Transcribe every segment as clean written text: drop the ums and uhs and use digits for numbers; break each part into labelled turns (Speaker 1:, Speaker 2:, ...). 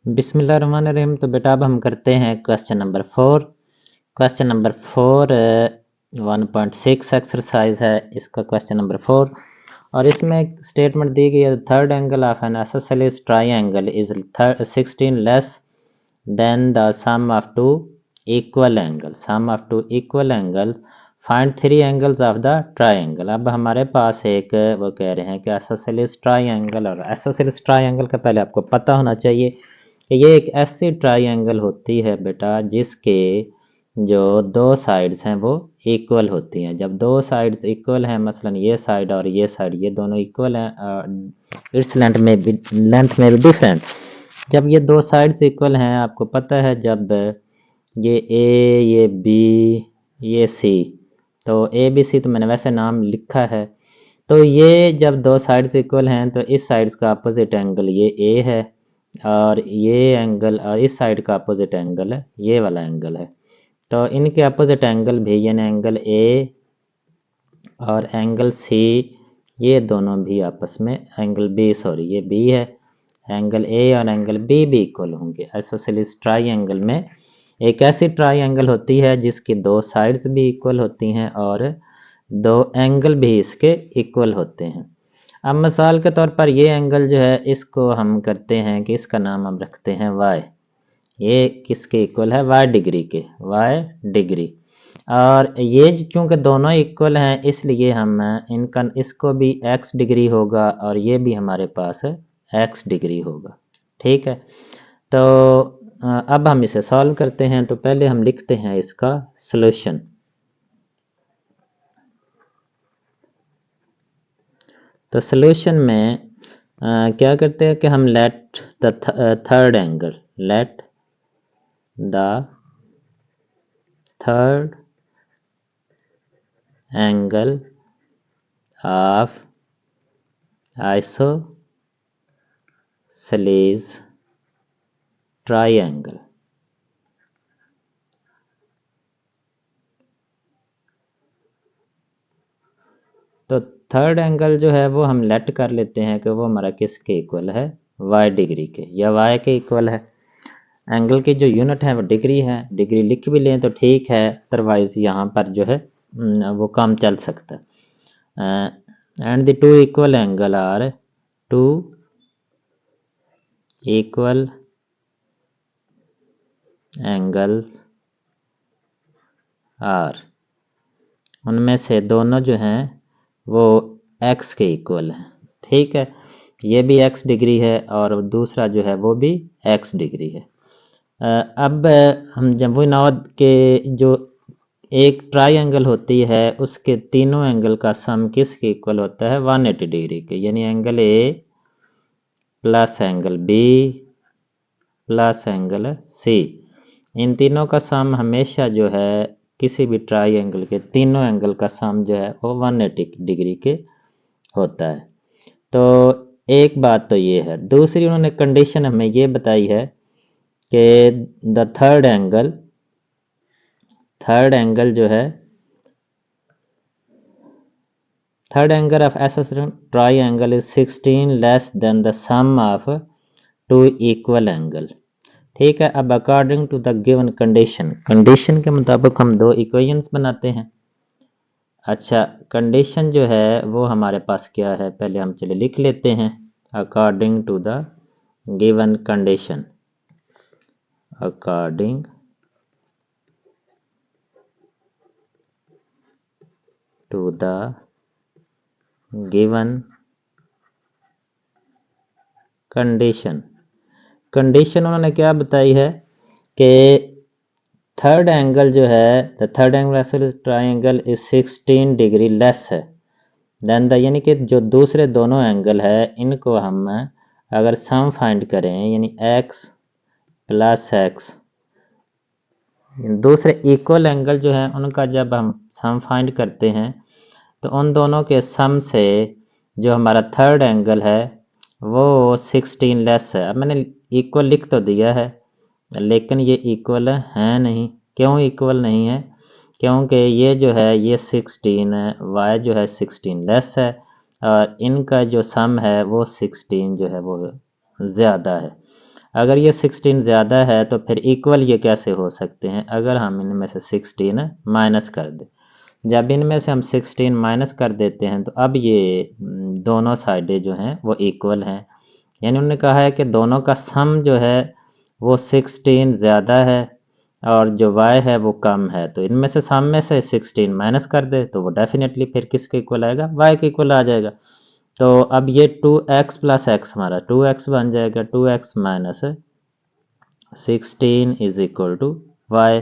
Speaker 1: बिस्मिल्लाहिर्रहमानिर्रहीम। तो बेटा अब हम करते हैं question number 4। Question number 4 1.6 exercise है इसका क्वेश्चन नंबर 4। और इसमें एक स्टेटमेंट दी गई है, third angle of an isosceles triangle is 16 less than the sum of two equal angle. Sum of two equal angles find 3 angles of the triangle. अब हमारे पास एक वो कह रहे हैं कि आइसोसेलेस ट्राइंगल, और आइसोसेलेस ट्राइंगल का पहले आपको पता होना चाहिए कि ये एक ऐसी ट्राइंगल होती है बेटा जिसके जो दो साइड्स हैं वो इक्वल होती हैं। जब दो साइड्स इक्वल हैं, मसलन ये साइड और ये साइड, ये दोनों इक्वल हैं, इट्स लेंथ में भी डिफरेंट। जब ये दो साइड्स इक्वल हैं, आपको पता है जब ये ए, ये बी, ये सी, तो ए बी सी तो मैंने वैसे नाम लिखा है। तो ये जब दो साइड्स इक्वल हैं तो इस साइड्स का अपोजिट एंगल ये ए है, और ये एंगल और इस साइड का अपोजिट एंगल है ये वाला एंगल है। तो इनके अपोजिट एंगल भी यानी एंगल ए और एंगल सी, ये दोनों भी आपस में एंगल बी, सॉरी ये बी है, एंगल ए और एंगल बी भी इक्वल होंगे। आइसोसेलेस ट्राइंगल में एक ऐसी ट्राइंगल होती है जिसकी दो साइड्स भी इक्वल होती हैं और दो एंगल भी इसके इक्वल होते हैं। अब मिसाल के तौर पर ये एंगल जो है इसको हम करते हैं कि इसका नाम हम रखते हैं y। ये किसके इक्वल है? y डिग्री के, y डिग्री। और ये चूँकि दोनों इक्वल हैं इसलिए हम इनका इसको भी x डिग्री होगा और ये भी हमारे पास x डिग्री होगा। ठीक है, तो अब हम इसे सॉल्व करते हैं। तो पहले हम लिखते हैं इसका सॉल्यूशन। तो सॉल्यूशन में क्या करते हैं कि हम let the third angle, let the third angle of isosceles triangle. तो थर्ड एंगल जो है वो हम लेट कर लेते हैं कि वो हमारा किसके इक्वल है? y डिग्री के, या y के इक्वल है। एंगल की जो यूनिट है वो डिग्री है, डिग्री लिख भी लें तो ठीक है, अदरवाइज यहाँ पर जो है वो काम चल सकता है। And the two equal angle are, two equal angles are, उनमें से दोनों जो हैं वो x के इक्वल हैं। ठीक है, ये भी x डिग्री है और दूसरा जो है वो भी x डिग्री है। अब हम जब वो नॉट के जो एक ट्राइंगल होती है उसके तीनों एंगल का सम किसके इक्वल होता है? 180 डिग्री के, यानी angle A plus angle B plus angle C, इन तीनों का सम हमेशा जो है किसी भी ट्राइंगल के तीनों एंगल का सम जो है वो 180 डिग्री के होता है। तो एक बात तो ये है। दूसरी उन्होंने कंडीशन हमें ये बताई है कि द थर्ड एंगल जो है, third angle of isosceles triangle is 16 less than the sum of two equal angle. ठीक है, अब according to the given condition, condition के मुताबिक हम दो इक्वेशंस बनाते हैं। अच्छा, कंडीशन जो है वो हमारे पास क्या है, पहले हम चले लिख लेते हैं। According to the given condition, according to the given condition, condition उन्होंने क्या बताई है कि थर्ड एंगल जो है, the third angle isosceles triangle is 16 degree less है देन द, यानी कि जो दूसरे दोनों एंगल है इनको हम अगर सम फाइंड करें, यानी x प्लस एक्स, दूसरे इक्वल एंगल जो है उनका जब हम सम फाइंड करते हैं तो उन दोनों के सम से जो हमारा थर्ड एंगल है वो 16 लेस है। अब मैंने इक्वल लिख तो दिया है लेकिन ये इक्वल है नहीं। क्यों इक्वल नहीं है? क्योंकि ये जो है ये 16 है, y जो है 16 लेस है और इनका जो सम है वो 16 जो है वो ज़्यादा है। अगर ये 16 ज़्यादा है तो फिर इक्वल ये कैसे हो सकते हैं, अगर हम इनमें से 16 माइनस कर दें। जब इनमें से हम 16 माइनस कर देते हैं तो अब ये दोनों साइडें जो हैं वो इक्वल हैं, यानी उन्होंने कहा है कि दोनों का सम जो है वो 16 ज़्यादा है और जो y है वो कम है। तो इनमें से सम में से 16 माइनस कर दे तो वो डेफिनेटली फिर किसके इक्वल आएगा, y के इक्वल आ जाएगा। तो अब ये 2x प्लस एक्स हमारा 2x बन जाएगा, 2x minus 16 is equal to y.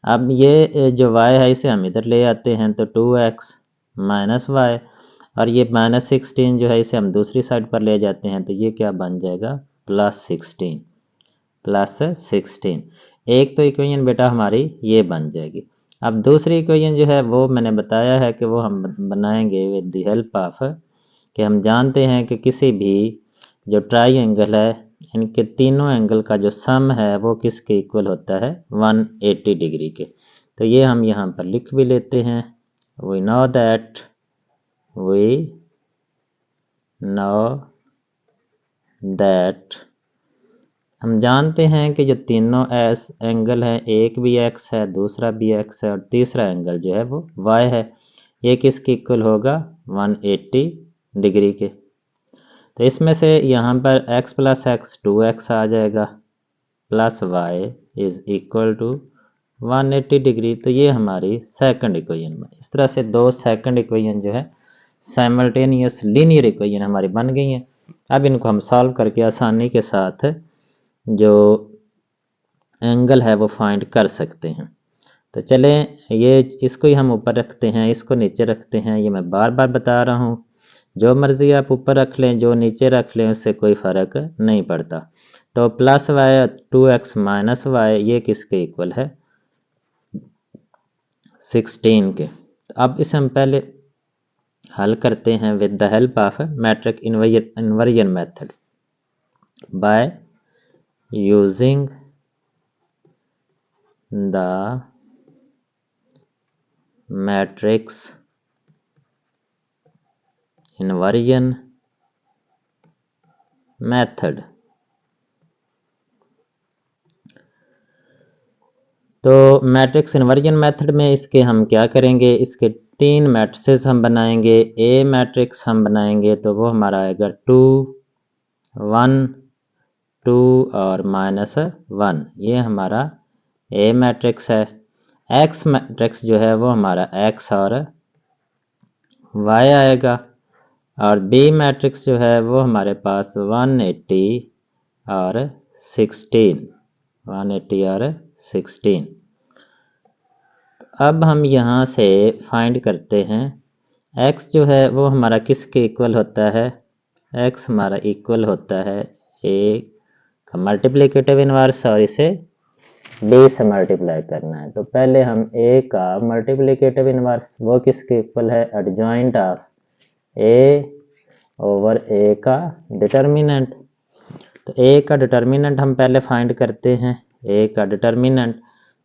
Speaker 1: अब ये जो y है इसे हम इधर ले आते हैं तो 2x माइनस वाई, और ये माइनस 16 जो है इसे हम दूसरी साइड पर ले जाते हैं तो ये क्या बन जाएगा, प्लस 16 प्लस 16। एक तो इक्वेशन बेटा हमारी ये बन जाएगी। अब दूसरी इक्वेशन जो है वो मैंने बताया है कि वो हम बनाएंगे विद द हेल्प ऑफ, कि हम जानते हैं कि किसी भी जो ट्राइंगल है इनके तीनों एंगल का जो सम है वो किसके इक्वल होता है, 180 डिग्री के। तो ये हम यहाँ पर लिख भी लेते हैं, वी नो दैट हम जानते हैं कि जो तीनों एंगल हैं, एक भी एक्स है, दूसरा भी एक्स है और तीसरा एंगल जो है वो वाई है, ये किसके इक्वल होगा, 180 डिग्री के। तो इसमें से यहाँ पर x प्लस एक्स 2x आ जाएगा plus y is equal to 180 degree. तो ये हमारी सेकंड इक्वेशन में, इस तरह से दो सेकंड इक्वेशन जो है साइमल्टेनियस लीनियर इक्वेशन हमारी बन गई हैं। अब इनको हम सॉल्व करके आसानी के साथ जो एंगल है वो फाइंड कर सकते हैं। तो चलें, ये इसको ही हम ऊपर रखते हैं, इसको नीचे रखते हैं, ये मैं बार बार बता रहा हूँ, जो मर्ज़ी आप ऊपर रख लें जो नीचे रख लें उससे कोई फ़र्क नहीं पड़ता। तो plus Y 2x minus Y ये किसके इक्वल है, 16 के। तो अब इसे हम पहले हल करते हैं with the help of matrix inversion method by using the matrix inversion method. तो मैट्रिक्स इन्वर्जन मेथड में इसके हम क्या करेंगे, इसके तीन मैट्रिसेस हम बनाएंगे। ए मैट्रिक्स हम बनाएंगे तो वो हमारा आएगा 2 1 2 और -1, ये हमारा ए मैट्रिक्स है। एक्स मैट्रिक्स जो है वो हमारा एक्स और वाई आएगा, और बी मैट्रिक्स जो है वो हमारे पास 180 और 16, 180 और 16। अब हम यहाँ से फाइंड करते हैं x जो है वो हमारा किसके इक्वल होता है, x हमारा इक्वल होता है a का मल्टीप्लिकेटिव इनवर्स, और इसे b से मल्टीप्लाई करना है। तो पहले हम a का मल्टीप्लिकेटिव इनवर्स वो किसके इक्वल है, adjoint of a over a का डिटर्मिनेंट। तो a का डिटर्मिनेंट हम पहले फाइंड करते हैं, a का डिटर्मिनेंट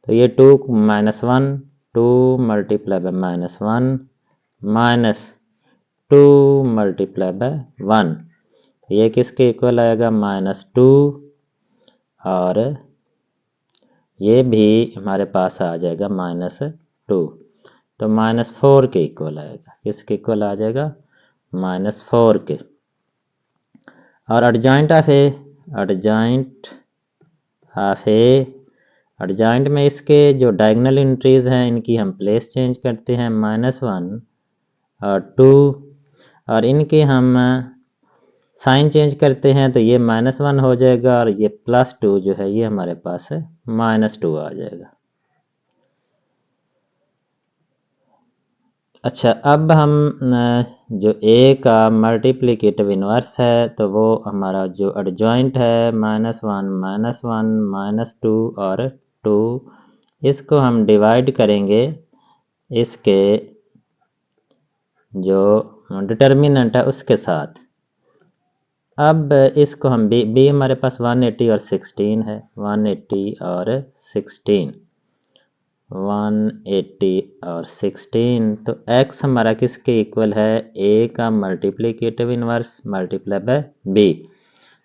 Speaker 1: तो ये 2 -1 2 multiply by -1 minus 2 multiply by 1, ये किसके इक्वल आएगा, -2, और ये भी हमारे पास आ जाएगा -2, तो -4 के इक्वल आएगा, किसके इक्वल आ जाएगा, -4 के। और एडजॉइंट ऑफ ए, एडजॉइंट में इसके जो डायगोनल एंट्रीज हैं इनकी हम प्लेस चेंज करते हैं, -1 और 2, और इनके हम साइन चेंज करते हैं तो ये -1 हो जाएगा और ये +2 जो है ये हमारे पास है -2 आ जाएगा। अच्छा, अब हम जो a का मल्टीप्लिकेटिव इन्वर्स है तो वो हमारा जो एडजॉइंट है -1 -2 और 2, इसको हम डिवाइड करेंगे इसके जो डिटर्मिनेंट है उसके साथ। अब इसको हम b हमारे पास 180 और 16 है, 180 और 16, 180 और 16, तो x हमारा किसके इक्वल है, a का multiplicative inverse multiply by b।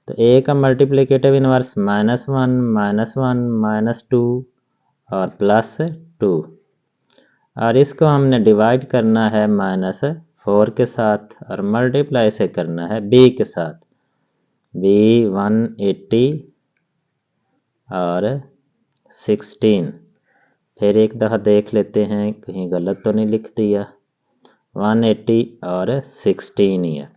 Speaker 1: तो ए का मल्टीप्लिकेटिव इनवर्स -1 -1 -2 और +2, और इसको हमने डिवाइड करना है -4 के साथ और मल्टीप्लाई से करना है b के साथ। b 180 और 16। फिर एक दफ़ा देख लेते हैं कहीं गलत तो नहीं लिख दिया, 180 और 16 ही है।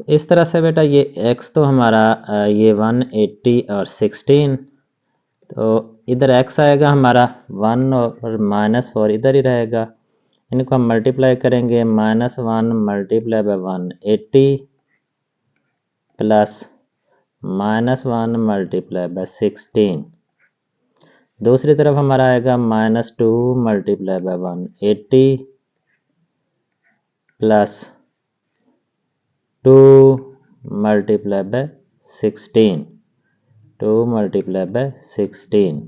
Speaker 1: इस तरह से बेटा ये x तो हमारा ये 180 और 16, तो इधर x आएगा हमारा 1 और -4 इधर ही रहेगा। इनको हम मल्टीप्लाई करेंगे, -1 multiply by 180 plus -1 multiply by 16। दूसरी तरफ हमारा आएगा -2 multiply by 180 plus 2 multiply by 16, 2 multiply by 16।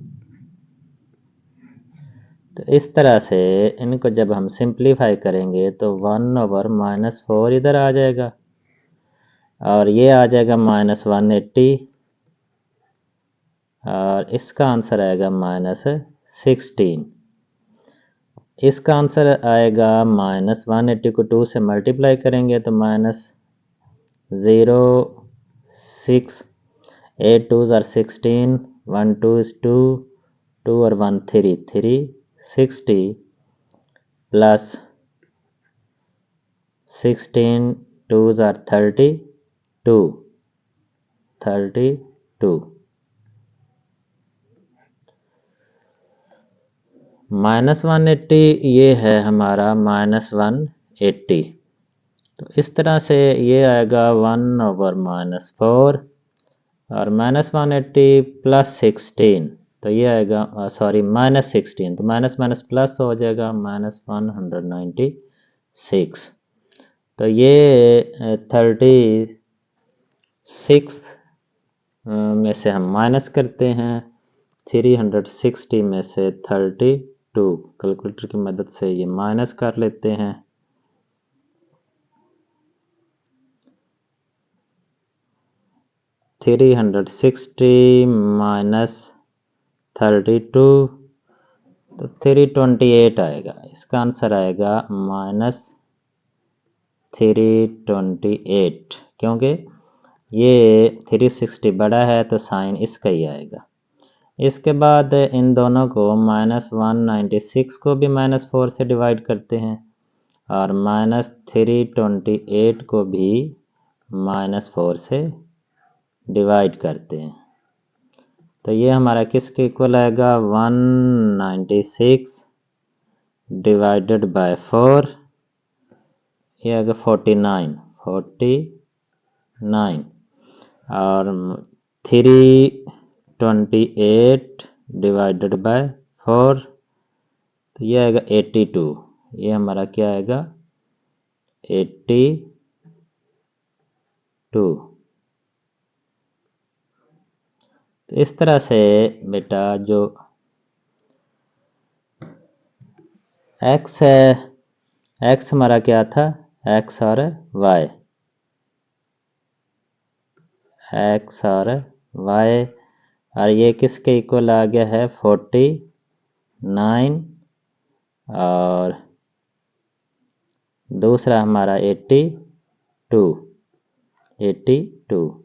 Speaker 1: तो इस तरह से इनको जब हम सिंप्लीफाई करेंगे तो 1/-4 इधर आ जाएगा और ये आ जाएगा -180 और इसका आंसर आएगा -16। इसका आंसर आएगा -180 को 2 से मल्टीप्लाई करेंगे तो -0 6 8 2s are 16, 1 2 is 2, 2 और 1 3 3 60 प्लस 16 2s are 32 32। -180 ये है हमारा -180। तो इस तरह से ये आएगा 1/-4 और -180 प्लस 16, तो ये आएगा सॉरी -16, तो माइनस माइनस प्लस हो जाएगा -196। तो ये 36 में से हम माइनस करते हैं 360 में से 32, कैलकुलेटर की मदद से ये माइनस कर लेते हैं। -360 -32 तो 328 आएगा। इसका आंसर आएगा -328, क्योंकि ये 360 बड़ा है तो साइन इसका ही आएगा। इसके बाद इन दोनों को -196 को भी -4 से डिवाइड करते हैं और -328 को भी -4 से डिवाइड करते हैं। तो ये हमारा किसके इक्वल आएगा, 196 डिवाइडेड बाय 4, ये आएगा 49 और 328 डिवाइडेड बाय 4 तो ये आएगा 82। ये हमारा क्या आएगा 82। तो इस तरह से बेटा जो x है, x हमारा क्या था, x और y, x और y, और ये किसके इक्वल आ गया है 49 और दूसरा हमारा 82। तो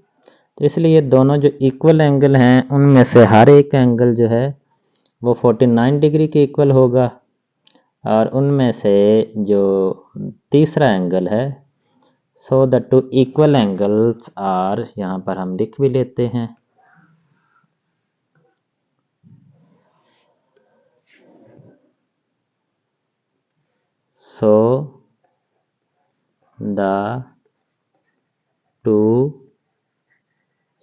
Speaker 1: इसलिए दोनों जो इक्वल एंगल हैं उनमें से हर एक एंगल जो है वो 49 डिग्री के इक्वल होगा और उनमें से जो तीसरा एंगल है, so the two equal angles are, यहाँ पर हम लिख भी लेते हैं, so the two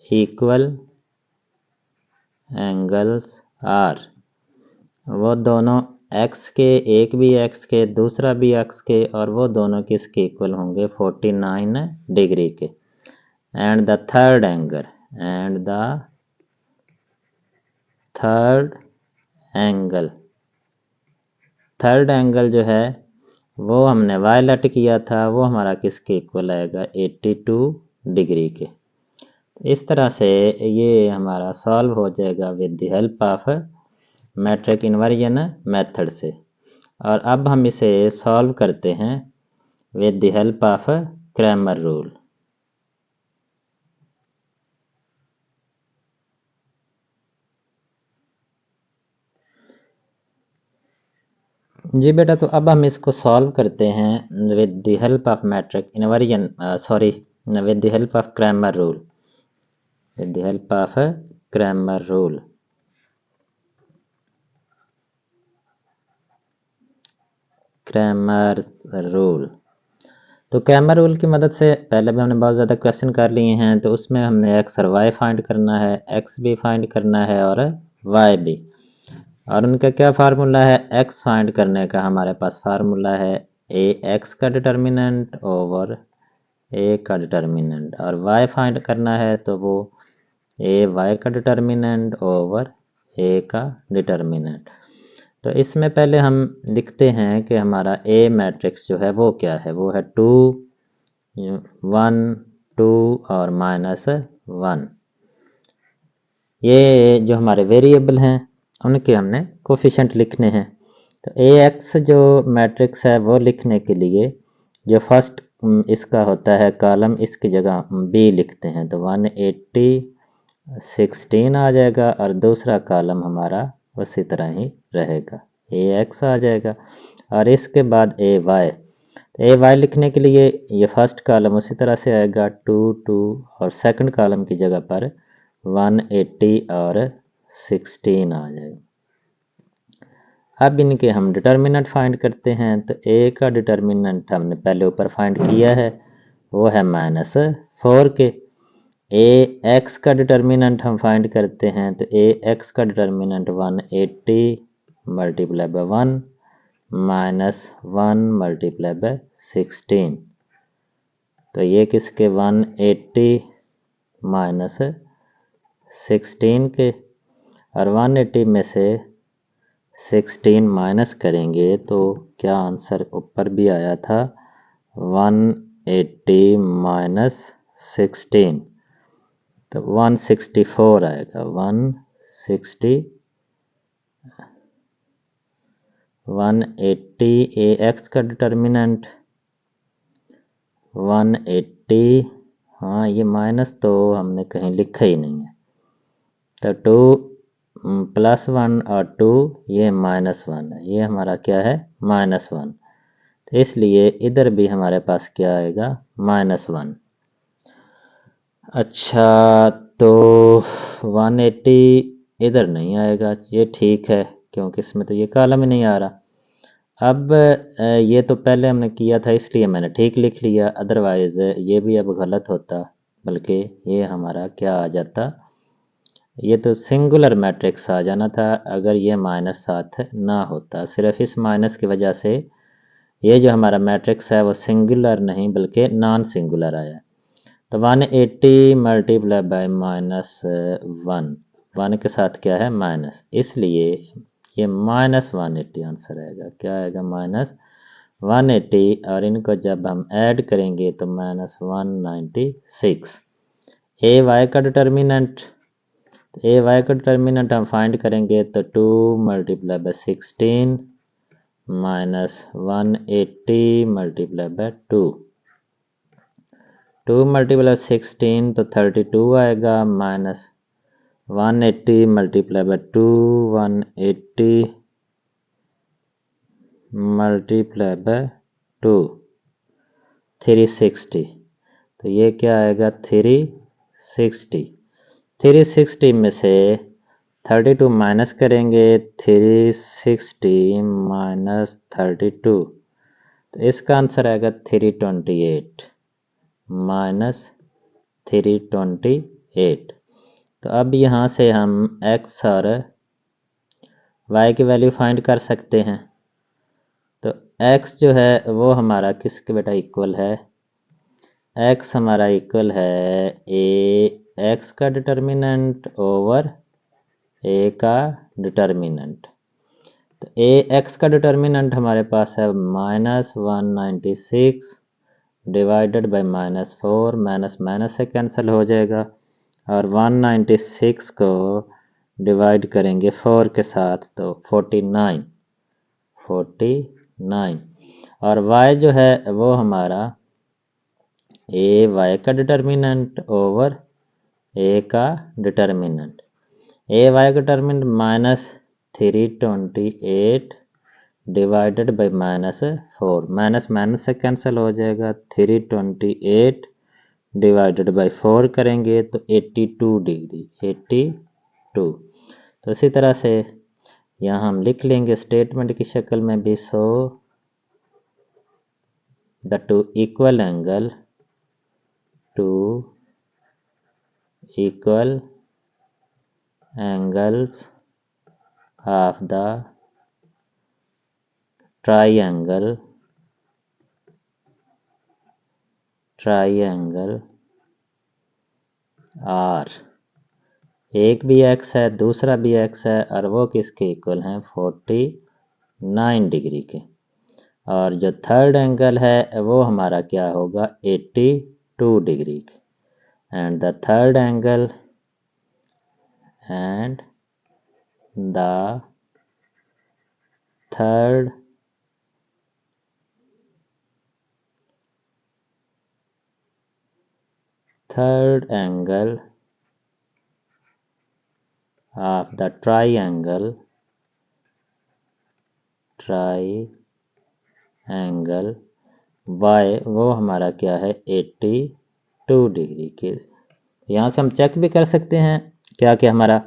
Speaker 1: equal angles are, वो दोनों x के, एक भी x के दूसरा भी x के, और वो दोनों किसके इक्वल होंगे 49 डिग्री के। एंड द थर्ड एंगल जो है वो हमने वाई लेट किया था, वो हमारा किसके इक्वल आएगा, 82 डिग्री के। इस तरह से ये हमारा सॉल्व हो जाएगा with the help of matrix inversion method से। और अब हम इसे सॉल्व करते हैं with the help of Cramer rule. जी बेटा, तो अब हम इसको सॉल्व करते हैं with the help of matrix inversion, sorry, with the help of Cramer rule, with the help of Cramer rule. Cramer rule, तो क्रैमर रूल की मदद से पहले भी हमने बहुत ज़्यादा क्वेश्चन कर लिए हैं, तो उसमें हमने एक्स और वाई फाइंड करना है, एक्स भी फाइंड करना है और वाई भी। और उनका क्या फार्मूला है, एक्स फाइंड करने का हमारे पास फार्मूला है ए एक्स का डिटर्मिनेंट ओवर ए का डिटर्मिनेंट, और वाई फाइंड करना है तो वो ए वाई का डिटर्मिनेंट ओवर ए का डिटर्मिनेंट। तो इसमें पहले हम लिखते हैं कि हमारा ए मैट्रिक्स जो है वो क्या है, वो है 2 1 2 और -1। ये जो हमारे वेरिएबल हैं उनके हमने कोफिशिएंट लिखने हैं। तो ए एक्स जो मैट्रिक्स है वो लिखने के लिए जो फर्स्ट इसका होता है कॉलम, इसकी जगह बी लिखते हैं, तो 180 16 आ जाएगा, और दूसरा कॉलम हमारा उसी तरह ही रहेगा, ए एक्स आ जाएगा। और इसके बाद ए वाई, ए वाई लिखने के लिए ये फर्स्ट कॉलम उसी तरह से आएगा 2 2, और सेकंड कॉलम की जगह पर 180 और 16 आ जाएगा। अब इनके हम डिटर्मिनेंट फाइंड करते हैं, तो ए का डिटर्मिनेंट हमने पहले ऊपर फाइंड किया है, वो है -4 के। ए एक्स का डिटर्मिनेंट हम फाइंड करते हैं, तो ए एक्स का determinant 180 multiply by 1 -1 multiply by 16, तो ये किसके 180 माइनस 16 के, और 180 में से 16 माइनस करेंगे तो क्या आंसर ऊपर भी आया था, 180 माइनस 16, तो 164 आएगा, 180 ए एक्स का डिटर्मिनेंट 180, हाँ ये माइनस तो हमने कहीं लिखा ही नहीं है, तो 2 +1 और 2 ये -1 है, ये हमारा क्या है, -1, तो इसलिए इधर भी हमारे पास क्या आएगा, -1। अच्छा, तो 180 इधर नहीं आएगा, ये ठीक है क्योंकि इसमें तो ये कॉलम ही नहीं आ रहा। अब ये तो पहले हमने किया था इसलिए मैंने ठीक लिख लिया, अदरवाइज़ ये भी अब गलत होता, बल्कि ये हमारा क्या आ जाता, ये तो सिंगुलर मैट्रिक्स आ जाना था अगर ये -7 ना होता। सिर्फ इस माइनस की वजह से ये जो हमारा मैट्रिक्स है वो सिंगुलर नहीं बल्कि नॉन सिंगुलर आया। तो 180 मल्टीप्लाई बाय -1, 1 के साथ क्या है माइनस, इसलिए ये -180 आंसर आएगा, क्या आएगा, -180, और इनको जब हम ऐड करेंगे तो -196। ए वाई का डिटर्मिनेंट, ए वाई का डिटर्मिनेंट हम फाइंड करेंगे तो 2 multiply by 16 -180 multiply by 2, 2 multiply 16 तो 32 आएगा, -180 मल्टीप्लाई बाय 2 180 मल्टीप्लाई बाय 2 360, तो ये क्या आएगा, 360 में से 32 माइनस करेंगे, 360 माइनस 32, तो इसका आंसर आएगा 328 माइनस 328। तो अब यहाँ से हम x और y की वैल्यू फाइंड कर सकते हैं। तो x जो है वो हमारा किसके बेटा इक्वल है, x हमारा इक्वल है ए एक्स का डिटर्मिनेंट ओवर ए का डिटर्मिनेंट। तो ए एक्स का डिटर्मिनेंट हमारे पास है -196 डिवाइडेड बाई -4, माइनस माइनस से कैंसिल हो जाएगा और 196 को डिवाइड करेंगे 4 के साथ तो 49 और y जो है वो हमारा ए वाई का डिटर्मिनेंट ओवर ए का डिटर्मिनेंट। ए वाई का determinant -328 divided by -4, minus minus से कैंसिल हो जाएगा, 328 डिवाइडेड बाई 4 करेंगे तो 82 डिग्री, 82। तो इसी तरह से यहाँ हम लिख लेंगे स्टेटमेंट की शक्ल में भी, सो the two equal angles of the triangle R, एक भी x है दूसरा भी x है और वो किसके इक्वल हैं 49 डिग्री के। और जो थर्ड एंगल है वो हमारा क्या होगा 82 डिग्री के। And the third angle third angle of the triangle y वो हमारा क्या है 82 डिग्री के। यहाँ से हम चेक भी कर सकते हैं क्या कि हमारा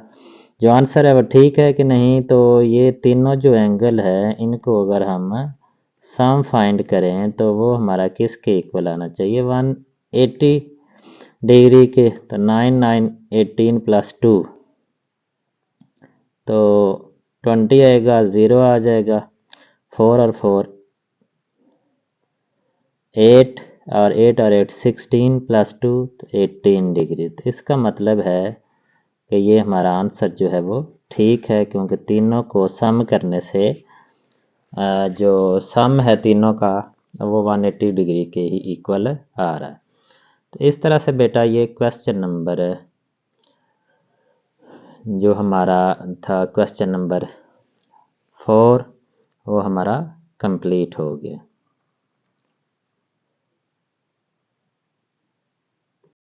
Speaker 1: जो आंसर है वो ठीक है कि नहीं। तो ये तीनों जो एंगल है इनको अगर हम सम फाइंड करें तो वो हमारा किसके इक्वल आना चाहिए 180 डिग्री के। तो 9 9 18 प्लस 2 तो 20 आएगा, 0 आ जाएगा, 4 और 4 8 और 8 और 8 16 प्लस 2 तो 18 डिग्री। तो इसका मतलब है कि ये हमारा आंसर जो है वो ठीक है, क्योंकि तीनों को सम करने से जो सम है तीनों का वो 180 डिग्री के ही इक्वल आ रहा है। तो इस तरह से बेटा ये क्वेश्चन नंबर जो हमारा था क्वेश्चन नंबर 4 वो हमारा कंप्लीट हो गया।